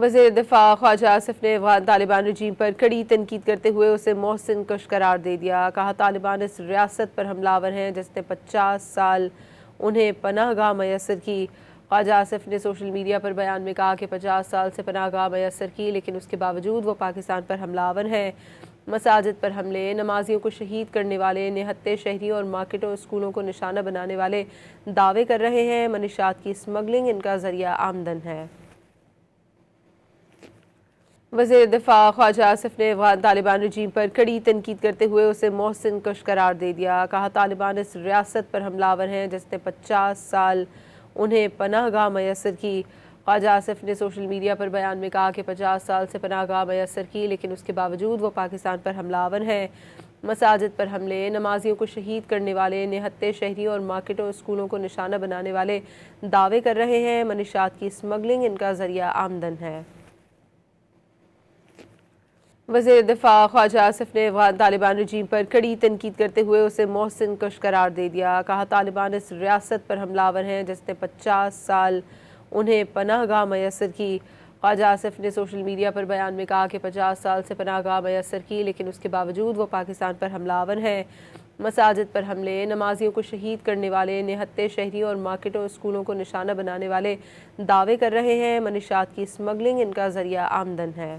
وزیر دفاع خواجہ آصف نے افغان طالبان رجیم پر کڑی تنقید کرتے ہوئے اسے محسن کش قرار دے دیا۔ کہا طالبان اس ریاست پر حملہ آور ہیں جس نے 50 سال انہیں پناہ گاہ میسر کی۔ خواجہ آصف نے سوشل میڈیا پر بیان میں کہا کہ 50 سال سے پناہ گاہ میسر کی لیکن اس کے باوجود وہ پاکستان پر حملہ آور ہیں۔ مساجد پر حملے، نمازیوں کو شہید کرنے والے، نہتے شہریوں اور مارکیٹوں اسکولوں کو نشانہ بنانے والے دعوے کر رہے ہیں۔ منشیات کی اسمگلنگ ان کا ذریعہ آمدن ہے۔ وزیر دفاع خواجہ آصف نے افغان طالبان رجیم پر کڑی تنقید کرتے ہوئے اسے محسن کش قرار دے دیا۔ کہا طالبان اس ریاست پر حملہ آور ہیں جس نے 50 سال انہیں پناہ گاہ میسر کی۔ خواجہ آصف نے سوشل میڈیا پر بیان میں کہا کہ 50 سال سے پناہ گاہ میسر کی لیکن اس کے باوجود وہ پاکستان پر حملہ آور ہیں۔ مساجد پر حملے، نمازیوں کو شہید کرنے والے، نہتے شہریوں اور مارکیٹوں اسکولوں کو نشانہ بنانے والے دعوے کر رہے ہیں۔ منشیات کی اسمگلنگ ان کا ذریعہ آمدن ہے۔ وزیر دفاع خواجہ آصف نے افغان طالبان رجیم پر کڑی تنقید کرتے ہوئے اسے محسن کش قرار دے دیا۔ کہا طالبان اس ریاست پر حملہ آور ہیں جس نے 50 سال انہیں پناہ گاہ میسر کی۔ خواجہ آصف نے سوشل میڈیا پر بیان میں کہا کہ 50 سال سے پناہ گاہ میسر کی لیکن اس کے باوجود وہ پاکستان پر حملہ آور ہیں۔ مساجد پر حملے، نمازیوں کو شہید کرنے والے، نہتے شہریوں اور مارکیٹوں اسکولوں کو نشانہ بنانے والے دعوے کر رہے ہیں۔ منشیات کی اسمگلنگ ان کا ذریعہ آمدن ہے۔